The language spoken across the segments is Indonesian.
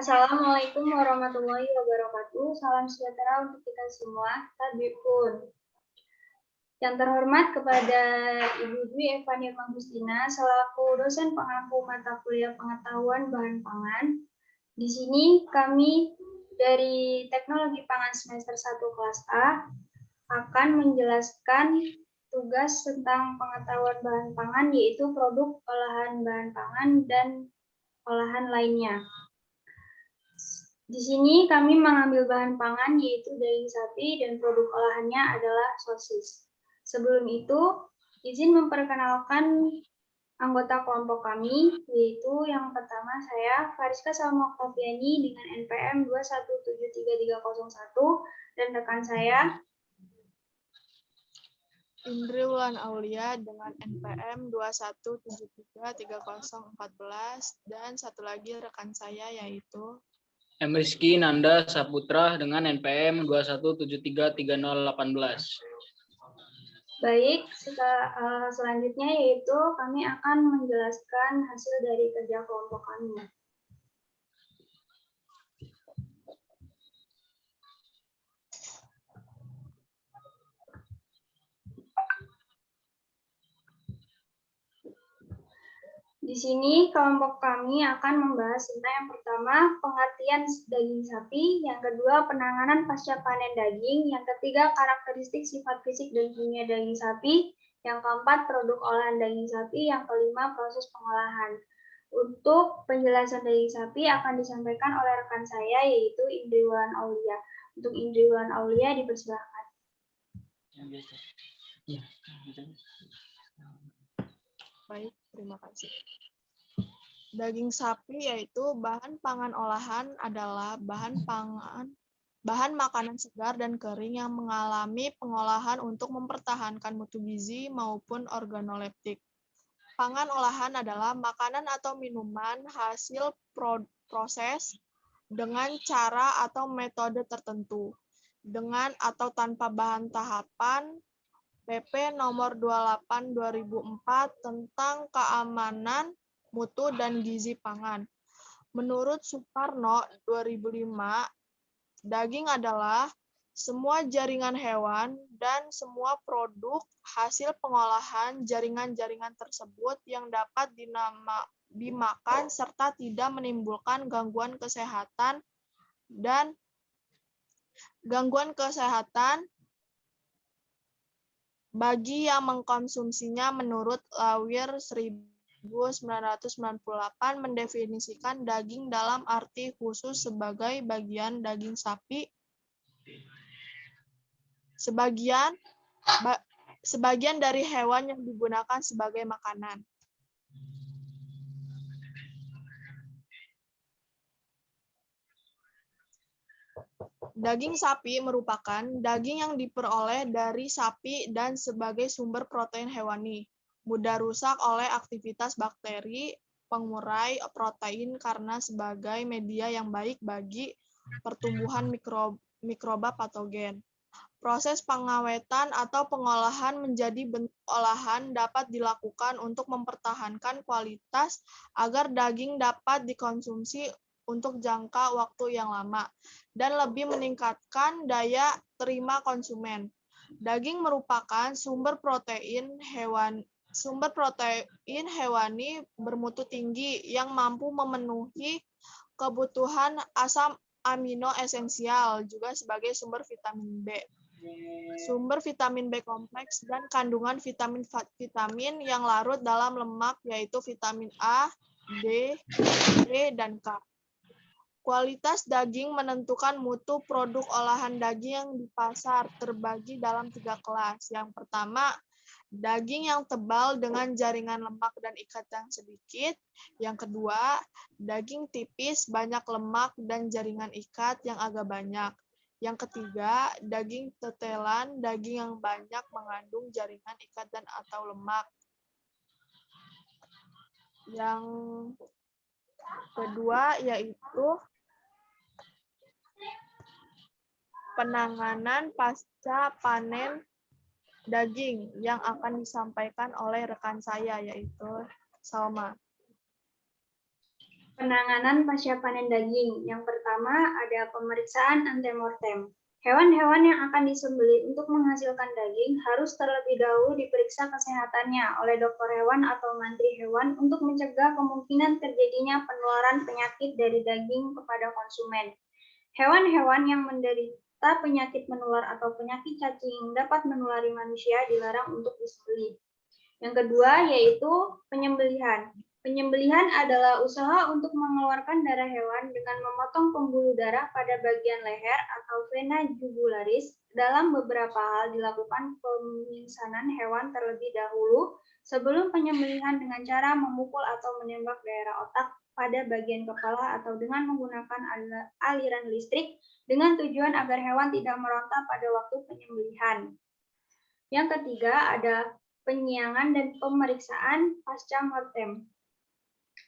Assalamualaikum warahmatullahi wabarakatuh. Salam sejahtera untuk kita semua. Tabipun. Yang terhormat kepada Ibu Dwi Eva Nirma Gustina selaku dosen pengampu mata kuliah pengetahuan bahan pangan. Di sini kami dari Teknologi Pangan semester 1 kelas A akan menjelaskan tugas tentang pengetahuan bahan pangan, yaitu produk olahan bahan pangan dan olahan lainnya. Di sini kami mengambil bahan pangan yaitu daging sapi dan produk olahannya adalah sosis. Sebelum itu, izin memperkenalkan anggota kelompok kami, yaitu yang pertama saya, Fariska Salma Oktaviani dengan NPM 2173301 dan rekan saya, Indri Wulan Aulia dengan NPM 217330014 dan satu lagi rekan saya yaitu Rizky Nanda Saputra dengan NPM 217330018. Baik, selanjutnya yaitu kami akan menjelaskan hasil dari kerja kelompok kami. Di sini kelompok kami akan membahas tentang yang pertama pengertian daging sapi, yang kedua penanganan pasca panen daging, yang ketiga karakteristik sifat fisik dan kimia daging sapi, yang keempat produk olahan daging sapi, yang kelima proses pengolahan. Untuk penjelasan daging sapi akan disampaikan oleh rekan saya yaitu Indri Wulan Aulia. Untuk Indri Wulan Aulia dipersilakan. Baik, terima kasih. Daging sapi yaitu bahan pangan olahan adalah bahan makanan segar dan kering yang mengalami pengolahan untuk mempertahankan mutu gizi maupun organoleptik. Pangan olahan adalah makanan atau minuman hasil proses dengan cara atau metode tertentu, dengan atau tanpa bahan tahapan PP nomor 28/2004 tentang keamanan mutu dan gizi pangan. Menurut Suparno 2005, daging adalah semua jaringan hewan dan semua produk hasil pengolahan jaringan-jaringan tersebut yang dapat dimakan serta tidak menimbulkan gangguan kesehatan bagi yang mengkonsumsinya. Menurut Lawir 1998 mendefinisikan daging dalam arti khusus sebagai bagian daging sapi, sebagian dari hewan yang digunakan sebagai makanan. Daging sapi merupakan daging yang diperoleh dari sapi dan sebagai sumber protein hewani. Mudah rusak oleh aktivitas bakteri, pengurai protein karena sebagai media yang baik bagi pertumbuhan mikroba patogen. Proses pengawetan atau pengolahan menjadi bentuk olahan dapat dilakukan untuk mempertahankan kualitas agar daging dapat dikonsumsi untuk jangka waktu yang lama dan lebih meningkatkan daya terima konsumen. Daging merupakan sumber protein hewani bermutu tinggi yang mampu memenuhi kebutuhan asam amino esensial, juga sebagai sumber vitamin B. Sumber vitamin B kompleks dan kandungan vitamin yang larut dalam lemak yaitu vitamin A, D, E, dan K. Kualitas daging menentukan mutu produk olahan daging yang di pasar terbagi dalam 3 kelas. Yang pertama, daging yang tebal dengan jaringan lemak dan ikat yang sedikit. Yang kedua, daging tipis, banyak lemak dan jaringan ikat yang agak banyak. Yang ketiga, daging tetelan, daging yang banyak mengandung jaringan ikat dan atau lemak. Yang kedua yaitu penanganan pasca panen daging yang akan disampaikan oleh rekan saya yaitu Salma. Penanganan pasca panen daging. Yang pertama ada pemeriksaan antemortem. Hewan-hewan yang akan disembelih untuk menghasilkan daging harus terlebih dahulu diperiksa kesehatannya oleh dokter hewan atau mantri hewan untuk mencegah kemungkinan terjadinya penularan penyakit dari daging kepada konsumen. Hewan-hewan yang menderita penyakit menular atau penyakit cacing dapat menulari manusia dilarang untuk disembelih. Yang kedua yaitu penyembelihan. Penyembelihan adalah usaha untuk mengeluarkan darah hewan dengan memotong pembuluh darah pada bagian leher atau vena jugularis. Dalam beberapa hal dilakukan pemingsanan hewan terlebih dahulu sebelum penyembelihan dengan cara memukul atau menembak daerah otak pada bagian kepala atau dengan menggunakan aliran listrik dengan tujuan agar hewan tidak meronta pada waktu penyembelihan. Yang ketiga ada penyiangan dan pemeriksaan pasca mortem.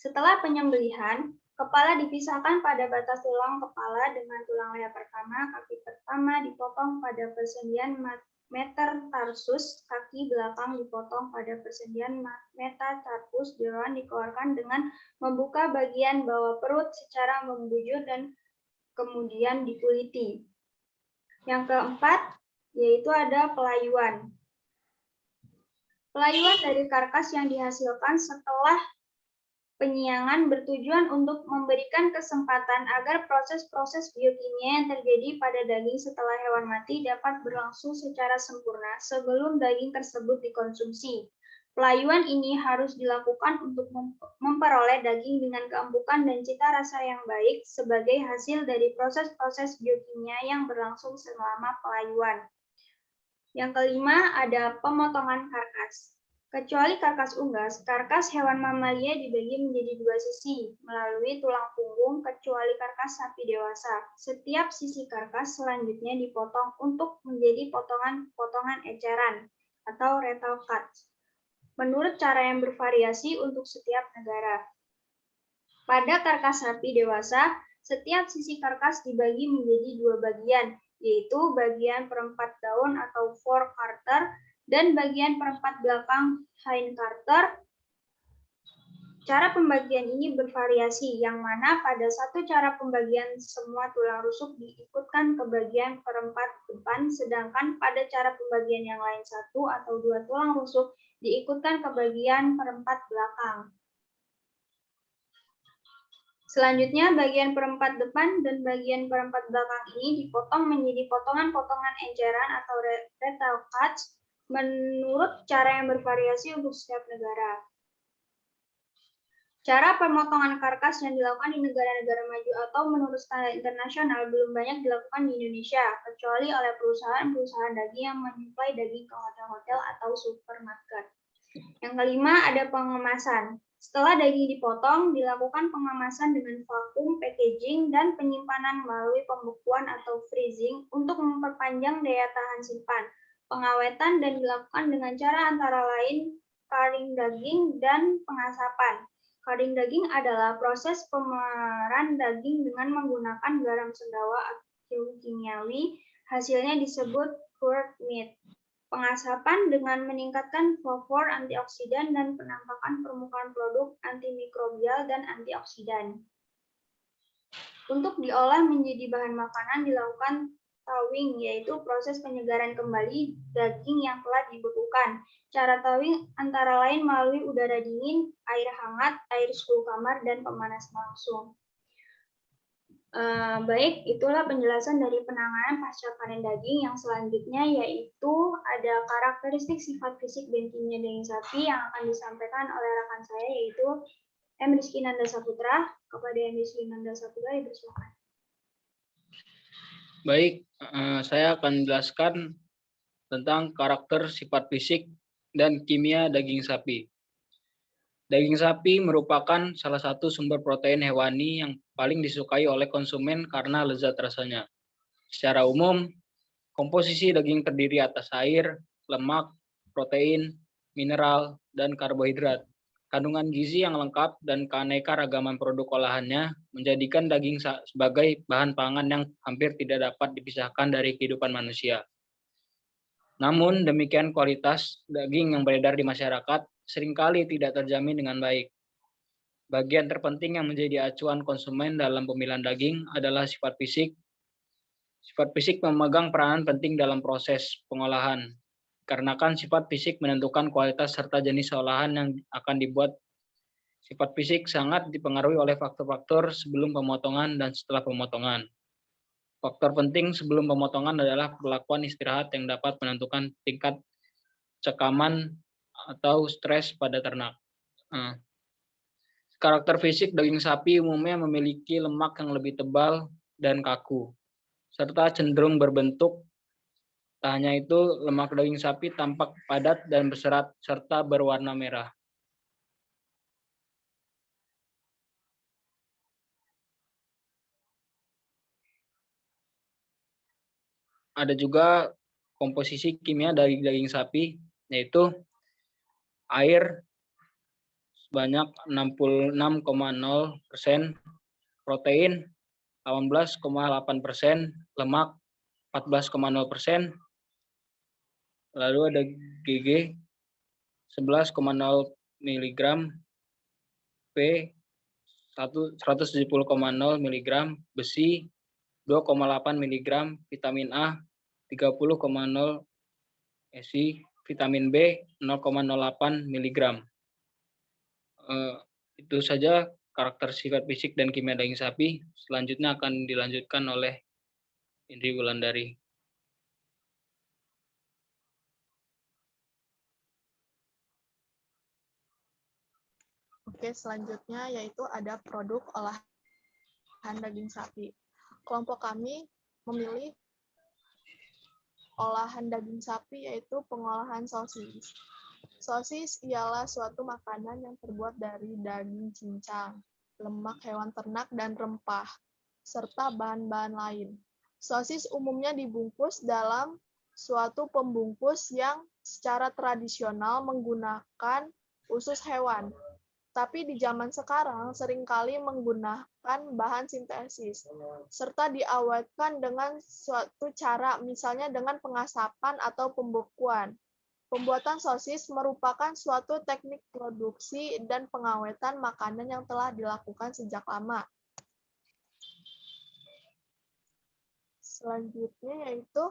Setelah penyembelihan, kepala dipisahkan pada batas tulang kepala dengan tulang leher pertama, kaki pertama dipotong pada persendian metatarsus, kaki belakang dipotong pada persendian metatarsus, jeroan dikeluarkan dengan membuka bagian bawah perut secara membujur dan kemudian dikuliti. Yang keempat, yaitu ada pelayuan. Pelayuan dari karkas yang dihasilkan setelah penyiangan bertujuan untuk memberikan kesempatan agar proses-proses biokimia yang terjadi pada daging setelah hewan mati dapat berlangsung secara sempurna sebelum daging tersebut dikonsumsi. Pelayuan ini harus dilakukan untuk memperoleh daging dengan keempukan dan cita rasa yang baik sebagai hasil dari proses-proses biokimia yang berlangsung selama pelayuan. Yang kelima ada pemotongan karkas. Kecuali karkas unggas, karkas hewan mamalia dibagi menjadi dua sisi melalui tulang punggung kecuali karkas sapi dewasa. Setiap sisi karkas selanjutnya dipotong untuk menjadi potongan-potongan eceran atau retail cuts menurut cara yang bervariasi untuk setiap negara. Pada karkas sapi dewasa, setiap sisi karkas dibagi menjadi dua bagian, yaitu bagian perempat daun atau fore quarter dan bagian perempat belakang hind quarter. Cara pembagian ini bervariasi, yang mana pada satu cara pembagian semua tulang rusuk diikutkan ke bagian perempat depan, sedangkan pada cara pembagian yang lain satu atau dua tulang rusuk diikutkan ke bagian perempat belakang. Selanjutnya, bagian perempat depan dan bagian perempat belakang ini dipotong menjadi potongan-potongan enceran atau retail cuts menurut cara yang bervariasi untuk setiap negara. Cara pemotongan karkas yang dilakukan di negara-negara maju atau menurut standar internasional belum banyak dilakukan di Indonesia, kecuali oleh perusahaan-perusahaan daging yang menyuplai daging ke hotel-hotel atau supermarket. Yang kelima ada pengemasan. Setelah daging dipotong, dilakukan pengemasan dengan vakum, packaging, dan penyimpanan melalui pembekuan atau freezing untuk memperpanjang daya tahan simpan. Pengawetan dan dilakukan dengan cara antara lain curing daging dan pengasapan. Curing daging adalah proses pemeraran daging dengan menggunakan garam sendawa atau kimiawi, hasilnya disebut cured meat. Pengasapan dengan meningkatkan fosfor antioksidan dan penampakan permukaan produk antimikrobial dan antioksidan. Untuk diolah menjadi bahan makanan dilakukan thawing, yaitu proses penyegaran kembali daging yang telah dibekukan. Cara thawing antara lain melalui udara dingin, air hangat, air suhu kamar, dan pemanasan langsung. Baik, itulah penjelasan dari penanganan pasca panen daging. Yang selanjutnya yaitu ada karakteristik sifat fisik dan kimia daging sapi yang akan disampaikan oleh rekan saya yaitu M. Rizky Nanda Saputra. Kepada M. Rizky Nanda Saputra, dipersilakan. Baik, saya akan menjelaskan tentang karakter sifat fisik dan kimia daging sapi. Daging sapi merupakan salah satu sumber protein hewani yang paling disukai oleh konsumen karena lezat rasanya. Secara umum, komposisi daging terdiri atas air, lemak, protein, mineral, dan karbohidrat. Kandungan gizi yang lengkap dan keanekaragaman produk olahannya menjadikan daging sebagai bahan pangan yang hampir tidak dapat dipisahkan dari kehidupan manusia. Namun demikian kualitas daging yang beredar di masyarakat seringkali tidak terjamin dengan baik. Bagian terpenting yang menjadi acuan konsumen dalam pemilihan daging adalah sifat fisik. Sifat fisik memegang peranan penting dalam proses pengolahan. Karena kan sifat fisik menentukan kualitas serta jenis olahan yang akan dibuat. Sifat fisik sangat dipengaruhi oleh faktor-faktor sebelum pemotongan dan setelah pemotongan. Faktor penting sebelum pemotongan adalah perlakuan istirahat yang dapat menentukan tingkat cekaman atau stres pada ternak. Karakter fisik daging sapi umumnya memiliki lemak yang lebih tebal dan kaku, serta cenderung berbentuk. Tak hanya itu, lemak daging sapi tampak padat dan berserat serta berwarna merah. Ada juga komposisi kimia dari daging sapi, yaitu air sebanyak 66,0%, protein 18,8%, lemak 14,0%, lalu ada GG 11,0 mg, P 170,0 mg, besi 2,8 mg, vitamin A 30,0 SI, vitamin B 0,08 mg. Itu saja karakter sifat fisik dan kimia daging sapi. Selanjutnya akan dilanjutkan oleh Indri Wulandari. Oke, selanjutnya yaitu ada produk olahan daging sapi. Kelompok kami memilih olahan daging sapi yaitu pengolahan sosis. Sosis ialah suatu makanan yang terbuat dari daging cincang, lemak hewan ternak, dan rempah, serta bahan-bahan lain. Sosis umumnya dibungkus dalam suatu pembungkus yang secara tradisional menggunakan usus hewan. Tapi di zaman sekarang seringkali menggunakan bahan sintesis, serta diawetkan dengan suatu cara, misalnya dengan pengasapan atau pembekuan. Pembuatan sosis merupakan suatu teknik produksi dan pengawetan makanan yang telah dilakukan sejak lama. Selanjutnya yaitu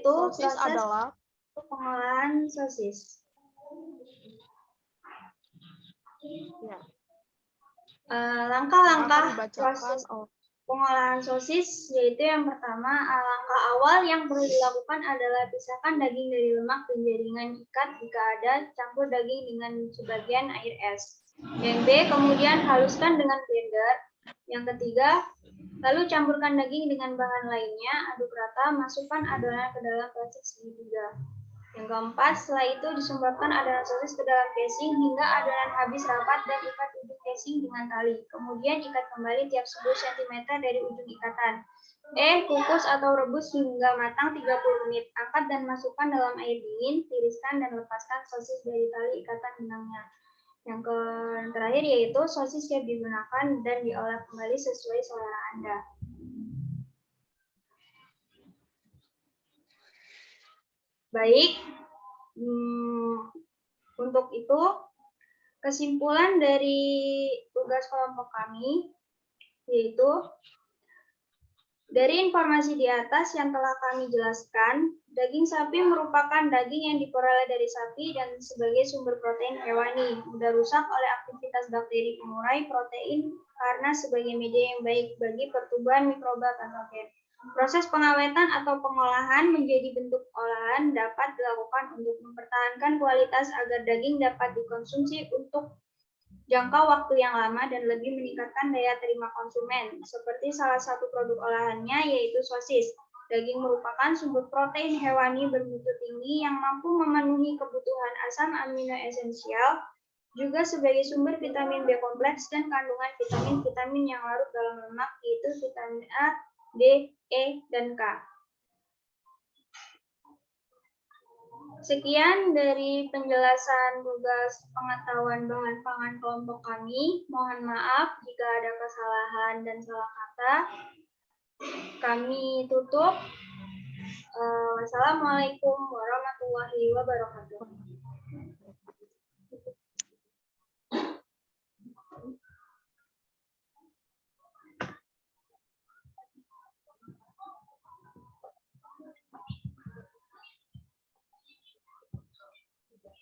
proses adalah pengolahan sosis. ya, Langkah-langkah proses pengolahan sosis, yaitu yang pertama, langkah awal yang perlu dilakukan adalah pisahkan daging dari lemak dan jaringan ikat jika ada, campur daging dengan sebagian air es. Yang B, kemudian haluskan dengan blender. Yang ketiga, lalu campurkan daging dengan bahan lainnya, aduk rata, masukkan adonan ke dalam plastik segitiga. Yang keempat, setelah itu disumbatkan adonan sosis ke dalam casing hingga adonan habis rapat dan ikat ujung casing dengan tali. Kemudian ikat kembali tiap 10 cm dari ujung ikatan. Kukus atau rebus hingga matang 30 menit. Angkat dan masukkan dalam air dingin, tiriskan dan lepaskan sosis dari tali ikatan benangnya. Yang terakhir yaitu sosis siap digunakan dan diolah kembali sesuai selera Anda. Baik, untuk itu kesimpulan dari tugas kelompok kami yaitu dari informasi di atas yang telah kami jelaskan, daging sapi merupakan daging yang diperoleh dari sapi dan sebagai sumber protein hewani, mudah rusak oleh aktivitas bakteri pengurai protein karena sebagai media yang baik bagi pertumbuhan mikroba patogen. Proses pengawetan atau pengolahan menjadi bentuk olahan dapat dilakukan untuk mempertahankan kualitas agar daging dapat dikonsumsi untuk jangka waktu yang lama dan lebih meningkatkan daya terima konsumen. Seperti salah satu produk olahannya yaitu sosis. Daging merupakan sumber protein hewani bermutu tinggi yang mampu memenuhi kebutuhan asam amino esensial, juga sebagai sumber vitamin B kompleks dan kandungan vitamin-vitamin yang larut dalam lemak yaitu vitamin A, D, E, dan K. Sekian dari penjelasan tugas pengetahuan bahan pangan kelompok kami. Mohon maaf jika ada kesalahan dan salah kata. Kami tutup. Wassalamualaikum warahmatullahi wabarakatuh.